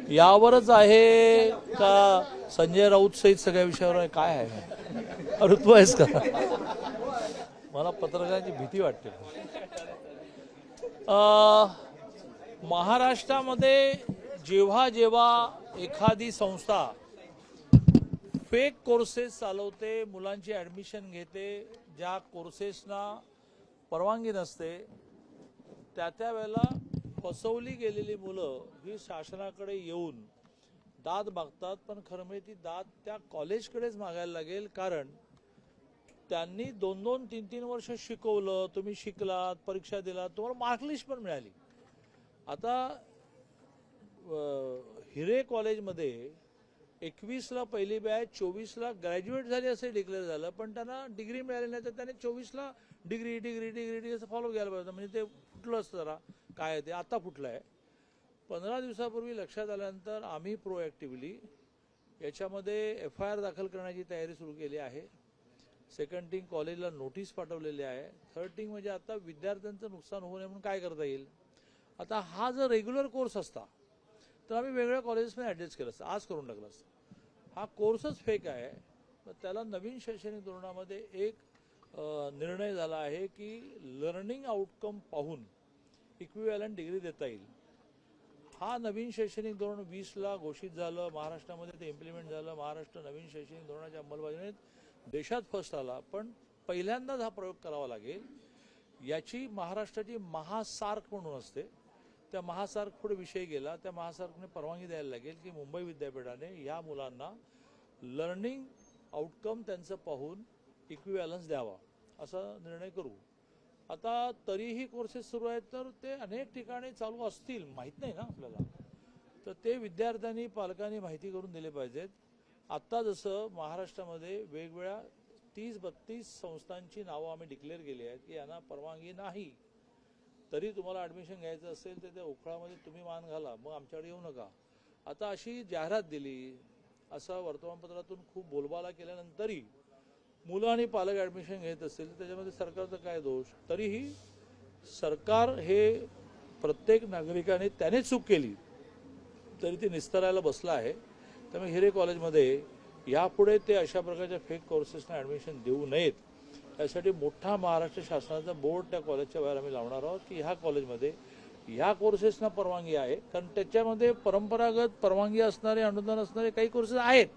यावरच आहे का संजय राऊत सहित सगळ्या विषयावर आहे? काय आहे? ऋतू आहेस का? मला पत्रकारांची भीती वाटते. महाराष्ट्रामध्ये जेव्हा जेव्हा एखादी संस्था फेक कोर्सेस चालवते, मुलांची ॲडमिशन घेते, ज्या कोर्सेसना परवानगी नसते, त्या वेळेला फसवली गेलेली मुलं ही शासनाकडे येऊन दाद मागतात. पण खरं म्हणजे ती दाद त्या कॉलेजकडेच मागायला लागेल, कारण त्यांनी 2-2, 3-3 वर्ष शिकवलं, तुम्ही शिकलात, परीक्षा दिलात, तुम्हाला मार्कलिस्ट पण मिळाली. आता हिरे कॉलेजमध्ये 21ला पहिली बॅच, 24ला ग्रॅज्युएट झाली असे डिक्लेअर झालं, पण त्यांना डिग्री मिळाली नाही. तर त्याने 24ला डिग्री असं फॉलो घ्यायला पाहिजे. म्हणजे ते फुटलं असतं जरा. काय आहे ते आता फुटलं आहे. 15 दिवसापूर्वी लक्षात आल्यानंतर आम्ही प्रोॲक्टिव्हली याच्यामध्ये FIR दाखल करण्याची तयारी सुरू केली आहे. सेकंड थिंग, कॉलेजला नोटीस पाठवलेली आहे. थर्ड थिंग म्हणजे आता विद्यार्थ्यांचं नुकसान होऊ नये म्हणून काय करता येईल. आता हा जर रेग्युलर कोर्स असता तर आम्ही वेगळ्या कॉलेजेसमध्ये ॲडजस्ट केलं असतं, आज करून टाकलं असतं. हा कोर्सच फेक आहे. तर त्याला नवीन शैक्षणिक धोरणामध्ये एक निर्णय झाला आहे की लर्निंग आउटकम पाहून इक्विव्हॅलंट डिग्री देता येईल. हा नवीन शैक्षणिक धोरण 20ला घोषित झालं, महाराष्ट्रामध्ये ते इम्प्लिमेंट झालं. महाराष्ट्र नवीन शैक्षणिक धोरणाच्या अंमलबजावणीत देशात फर्स्ट आला. पण पहिल्यांदाच हा प्रयोग करावा लागेल. याची महाराष्ट्राची महासार्क म्हणून असते, त्या महासार्क पुढे विषय गेला. त्या महासार्कने परवानगी द्यायला लागेल की मुंबई विद्यापीठाने या मुलांना लर्निंग आउटकम त्यांचं पाहून इक्विव्हॅलन्स द्यावा, असा निर्णय करू. आता तरीही कोर्सेस सुरू आहेत, तर ते अनेक ठिकाणी चालू असतील, माहीत नाही ना आपल्याला. तर ते विद्यार्थ्यांनी, पालकांनी माहिती करून दिले पाहिजेत. आत्ता जसं महाराष्ट्रामध्ये वेगवेगळ्या 30-32 संस्थांची नावं आम्ही डिक्लेअर केली आहेत की यांना परवानगी नाही, तरी तुम्हाला ॲडमिशन घ्यायचं असेल तर त्या उखळामध्ये तुम्ही मान घाला, मग आमच्याकडे येऊ नका. आता अशी जाहिरात दिली, असं वर्तमानपत्रातून खूप बोलबाला केल्यानंतरही मुलं आणि पालक ॲडमिशन घेत असतील तर त्याच्यामध्ये सरकारचा काय दोष. तरीही सरकार हे प्रत्येक नागरिकाने त्याने चूक केली तरी ती निस्तरायला बसलं आहे. त्यामुळे हिरे कॉलेजमध्ये यापुढे ते अशा प्रकारच्या फेक कोर्सेसना ॲडमिशन देऊ नयेत, यासाठी मोठा महाराष्ट्र शासनाचा बोर्ड त्या कॉलेजच्या बाहेर आम्ही लावणार आहोत की ह्या कॉलेजमध्ये ह्या कोर्सेसना परवानगी आहे. कारण त्याच्यामध्ये परंपरागत परवानगी असणारे, अनुदान असणारे काही कोर्सेस आहेत.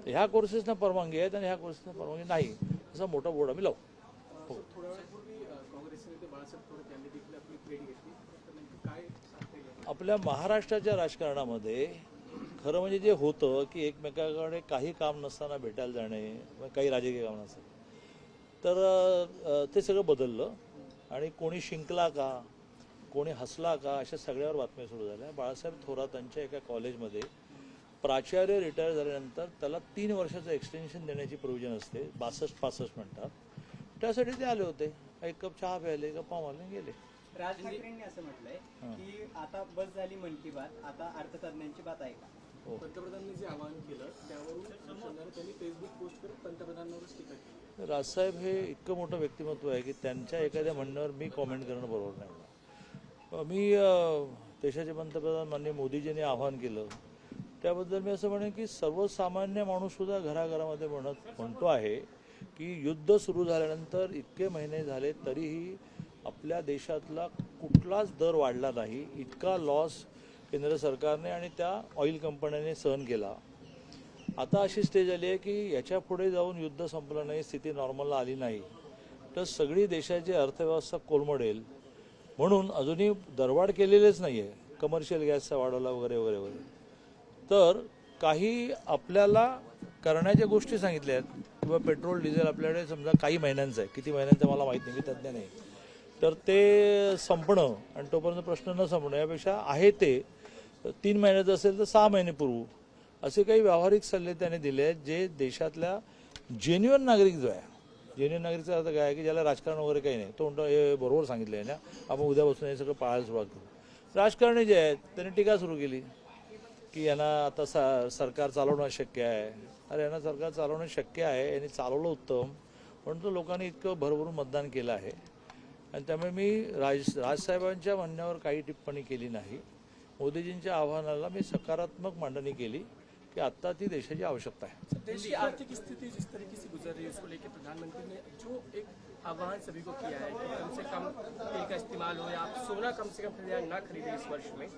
ह्या कोर्सेसना परवानगी आहेत आणि ह्या कोर्सेसना परवानगी नाही, असा मोठा बोर्ड आम्ही लावू. आपल्या महाराष्ट्राच्या राजकारणामध्ये खरं म्हणजे जे होतं की एकमेकांकडे काही काम नसताना भेटायला जाणे, काही राजकीय काम नसतं, तर ते सगळं बदललं. आणि कोणी शिंकला का, कोणी हसला का, अशा सगळ्यावर बातम्या सुरू झाल्या. बाळासाहेब थोरातांच्या एका कॉलेजमध्ये प्राचार्य रिटायर झाल्यानंतर त्याला 3 वर्षाचं एक्सटेन्शन देण्याची प्रोव्हिजन असते, 62-65 म्हणतात. त्यासाठी ते आले होते, एक कप चहा प्यायले, गप्पा मारले, गेले. राज ठाकरेंनी असं म्हटलंय की आता बस झाली मन की बात, आता अर्थतज्ञांची बात आहे का? पंतप्रधानांनी जे आवाहन केलं त्यावरून त्यांनी फेसबुक पोस्ट करत पंतप्रधानांवरच टीका केली. राजसाहेब हे इतकं मोठं व्यक्तिमत्व आहे की त्यांच्या एखाद्या म्हणण्यावर मी कॉमेंट करणं बरोबर नाही. मी देशाचे पंतप्रधान माननीय मोदीजींनी आवाहन केलं त्याबद्दल मी असं म्हणेन की सर्वसामान्य माणूससुद्धा घराघरामध्ये म्हणतो आहे की युद्ध सुरू झाल्यानंतर इतके महिने झाले तरीही आपल्या देशातला कुठलाच दर वाढला नाही. इतका लॉस केंद्र सरकारने आणि त्या ऑइल कंपन्यांनी सहन केला. आता अशी स्टेज आली आहे की याच्या पुढे जाऊन युद्ध संपलं नाही, स्थिती नॉर्मलला आली नाही तर सगळी देशाची अर्थव्यवस्था कोलमडेल. म्हणून अजूनही दरवाढ केलेलीच नाही आहे, कमर्शियल गॅसचा वाढवला वगैरे वगैरे वगैरे. तर काही आपल्याला करण्याच्या गोष्टी सांगितल्या आहेत. किंवा पेट्रोल डिझेल आपल्याकडे समजा काही महिन्यांचं आहे, किती महिन्यांचं मला माहीत नाही, मी तज्ज्ञ नाही, तर ते संपणं आणि तोपर्यंत प्रश्न न संपणं यापेक्षा आहे ते 3 महिन्याचं असेल तर 6 महिने पुरवू, असे काही व्यावहारिक सल्ले त्याने दिले आहेत जे देशातल्या जेन्युअन नागरिक जो आहे, जेन्युअन नागरिकचा अर्थ काय आहे की ज्याला राजकारण वगैरे काही नाही, तो म्हणतो हे बरोबर सांगितलं आहे ना, आपण उद्यापासून हे सगळं पाळायला सुरुवात करू. राजकारणी जे आहेत त्यांनी टीका सुरू केली की यांना आता सरकार चालवणं शक्य आहे. अरे यांना सरकार चालवणं शक्य आहे, यांनी चालवलं उत्तम, परंतु लोकांनी इतकं भरभरून मतदान केलं आहे. आणि त्यामुळे मी राजसाहेबांच्या म्हणण्यावर काही टिप्पणी केली नाही. मोदीजींच्या आव्हानाला मी सकारात्मक मांडणी केली की आत्ता ती देशाची आवश्यकता आहे. देश की आर्थिक स्थिति जिस तरीके से गुजर रही है उसको लेकर प्रधानमंत्री ने जो एक आह्वान सभी को किया है कि कम से कम तेल का इस्तेमाल हो या आप सोना कम से कम खरीदें ना खरीदें इस वर्ष में,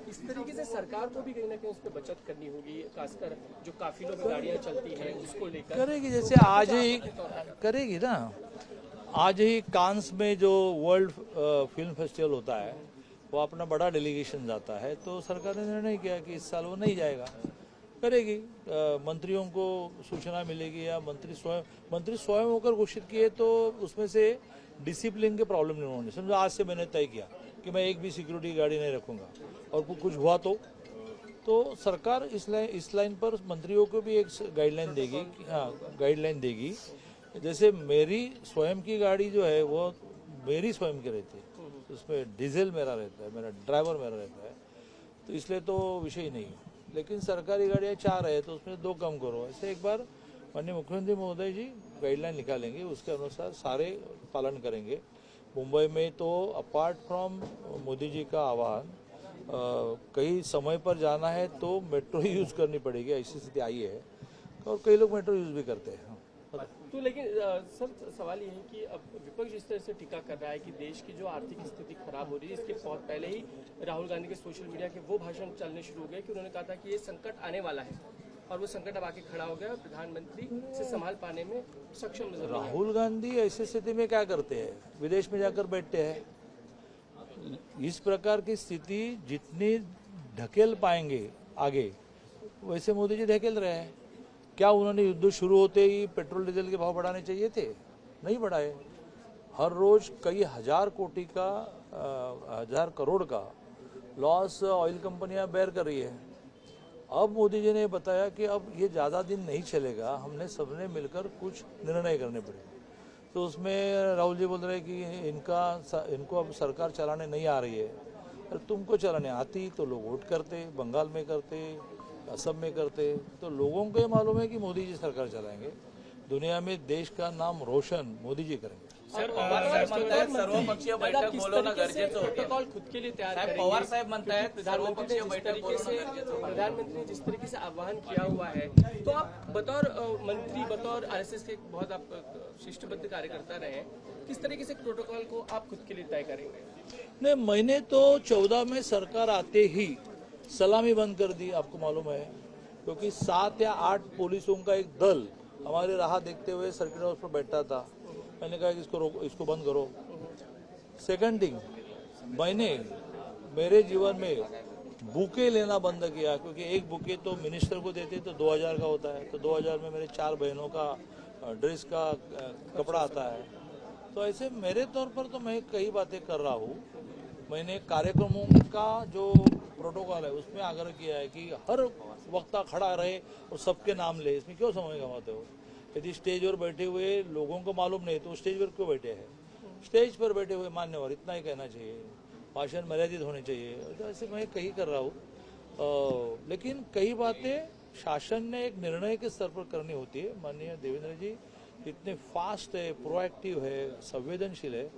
इस तरीके से सरकार को भी कहीं ना कहीं उस पर बचत करनी होगी, खासकर जो काफिलों में गाड़ियां चलती हैं उसको लेकर करेगी. जैसे आज ही करेगी ना. आज ही कांस में जो वर्ल्ड फिल्म फेस्टिवल होता है वो अपना बड़ा डेलीगेशन जाता है, तो सरकार ने निर्णय किया कि इस साल वो नहीं जाएगा. करेगी. मंत्रियों को सूचना मिलेगी या मंत्री स्वयं होकर घोषित किए तो उसमें से डिसिप्लिन के प्रॉब्लम नहीं होने. समझो आज से मैंने तय किया कि मैं एक भी सिक्योरिटी गाड़ी नहीं रखूंगा और कुछ हुआ तो सरकार इस लाइन पर मंत्रियों को भी एक गाइडलाइन देगी. हाँ, गाइडलाइन देगी. जैसे मेरी स्वयं की गाड़ी जो है वो मेरी स्वयं की रहती है, उसमें डीजल मेरा रहता है, मेरा ड्राइवर मेरा रहता है, तो इसलिए तो विषय ही नहीं है. लेकिन सरकारी गाड़ियाँ 4 है तो उसमें 2 कम करो. ऐसे एक बार माननीय मुख्यमंत्री महोदय जी गाइडलाइन निकालेंगे, उसके अनुसार सारे पालन करेंगे. मुंबई में तो अपार्ट फ्रॉम मोदी जी का आह्वान कई समय पर जाना है तो मेट्रो यूज़ करनी पड़ेगी, ऐसी स्थिति आई है और कई लोग मेट्रो यूज़ भी करते हैं. तो लेकिन सर सवाल ये है कि अब विपक्ष इस तरह से टीका कर रहा है कि देश की जो आर्थिक स्थिति खराब हो रही है, इसके बहुत पहले ही राहुल गांधी के सोशल मीडिया के वो भाषण चलने शुरू हो गए कि उन्होंने कहा था कि ये संकट आने वाला है और वो संकट अब आके खड़ा हो गया और प्रधानमंत्री से संभाल पाने में सक्षम नजर नहीं आए. राहुल गांधी ऐसी स्थिति में क्या करते हैं? विदेश में जाकर बैठते हैं. इस प्रकार की स्थिति जितनी ढकेल पाएंगे आगे वैसे मोदी जी ढकेल रहे हैं. क्या उन्होंने युद्ध शुरू होते ही पेट्रोल डीजल के भाव बढ़ाने चाहिए थे? नहीं बढ़ाए. हर रोज कई हजार करोड़ का लॉस ऑयल कंपनियां बेयर कर रही है. अब मोदी जी ने बताया कि अब ये ज़्यादा दिन नहीं चलेगा, हमने सबने मिलकर कुछ निर्णय करने पड़े. तो उसमें राहुल जी बोल रहे हैं कि इनको अब सरकार चलाने नहीं आ रही है. अरे तुमको चलाने आती तो लोग वोट करते, बंगाल में करते, असम में करते. तो लोगों को ये मालूम है कि मोदी जी सरकार चलाएंगे. दुनिया में देश का नाम रोशन मोदी जी करेंगे. साहेब पवार साहेब म्हणतायत सर्वपक्षीय बैठक बोलवणं गरजेचं होतं. प्रोटोकॉल खुद के लिए तैयार साहेब करेंगे. पवार साहेब म्हणतायत सर्वपक्षीय जिस बैठक तरीके बोलवणं से गरजेचं होतं. प्रधानमंत्री ने जिस तरीके से आह्वान किया हुआ है, तो आप बतौर मंत्री, बतौर आरएसएस के बहुत आप शिष्टबद्ध कार्यकर्ता रहे हैं, किस तरीके से प्रोटोकॉल को आप खुद के लिए तय करेंगे? नहीं, मैंने तो 14 में सरकार आते ही सलामी बंद कर दी. आपको मालूम है, क्योंकि 7 या 8 पुलिसों का एक दल हमारी राह देखते हुए सर्किट हाउस पर बैठा था. मैंने कहा कि इसको रोको, इसको बंद करो. सेकंड थिंग, मैंने मेरे जीवन में बुके लेना बंद किया, क्योंकि एक बुके तो मिनिस्टर को देते तो 2000 का होता है, तो 2000 में मेरे 4 बहनों का ड्रेस का कपड़ा आता है. तो ऐसे मेरे तौर पर तो मैं कई बातें कर रहा हूँ. मैंने कार्यक्रमों का जो प्रोटोकॉल है उसमें आग्रह किया है कि हर वक्ता खड़ा रहे और सबके नाम ले. इसमें क्यों समय गंवाते हो? यदि स्टेज पर बैठे हुए लोगों को मालूम नहीं तो स्टेज पर क्यों बैठे हैं? स्टेज पर बैठे हुए मान्यवर इतना ही कहना चाहिए, भाषण मर्यादित होने चाहिए. तो ऐसे मैं कहीं कर रहा हूँ. लेकिन कई बातें शासन ने एक निर्णय के स्तर पर करनी होती है. माननीय देवेंद्र जी इतने फास्ट है, प्रोएक्टिव है, संवेदनशील है,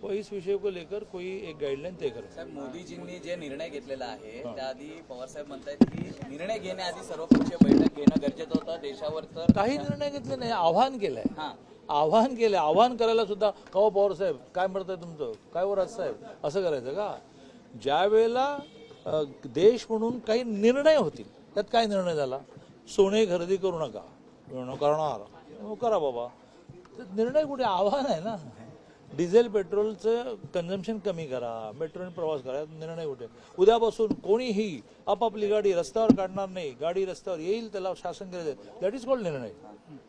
वो इस विषय को लेकर कोई एक गाइडलाइन तय करें. साहेब मोदीजींनी जे निर्णय घेतलेला आहे त्याआधी पवार साहेब म्हणतायत की निर्णय घेण्याआधी सर्वपक्षीय बैठक घेणं गरजेचं होतं. देशावर तर काही निर्णय घेतले नाही, आव्हान केलंय. हां आव्हान केलं. आव्हान करायला सुद्धा का हो पवार साहेब काय म्हणताय तुमचं, काय हो राज साहेब, असं करायचं का? ज्या वेळेला देश म्हणून काही निर्णय होतील, त्यात काय निर्णय झाला? सोने खरेदी करू नका, करणार करा बाबा. निर्णय कुठे? आव्हान आहे ना. डिझेल पेट्रोलचं कन्झम्पशन कमी करा, मेट्रोने प्रवास करा, निर्णय कुठे? उद्यापासून कोणीही आपापली गाडी रस्त्यावर काढणार नाही, गाडी रस्त्यावर येईल त्याला शासन करायचं, दॅट इज कॉल्ड निर्णय.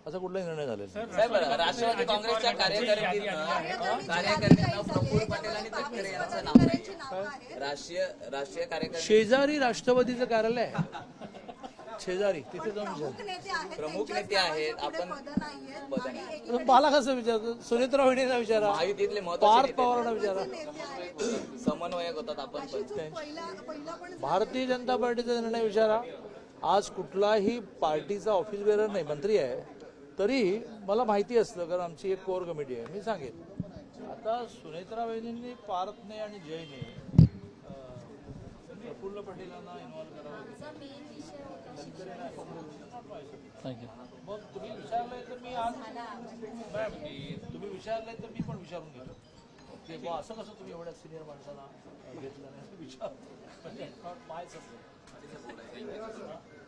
असा कुठलाही निर्णय झालेला नाही. साहेब राष्ट्रवादी काँग्रेसच्या कार्यकर्त्यांना प्रफुल्ल पटेल आणि तटकरे यांचं नाव आहे. राष्ट्रीय कार्यकर्ते शेजारी राष्ट्रवादीचं कार्यालय आहे, शेजारी, तिथे जाऊन प्रमुख नेते आहेत. आपण मला कसं विचारतो? सुनेत्रा वहिनींना विचारा, महायुतीतले पार्थ महत्त्वाचे पवारांना विचारा. समन्वयक होतात आपण पण. भारतीय जनता पार्टीचा निर्णय विचारा. आज कुठलाही पार्टीचा ऑफिस बेअरर नाही, मंत्री आहे, तरी मला माहिती असतं, कारण आमची एक कोर कमिटी आहे. मी सांगेन. आता सुनेत्रा वहिनींनी, पार्थने आणि जयने प्रफुल्ल पटेलांना इन्व्हॉल्व करावं. आमचा मेन विषय होता थँक्यू. मग तुम्ही विचारलंय तर मी आज मॅम तुम्ही विचारलंय तर मी पण विचारून घेतो की बुवा असं कसं तुम्ही एवढ्या सिनियर माणसाला घेतलं नाही विचार म्हणजे माय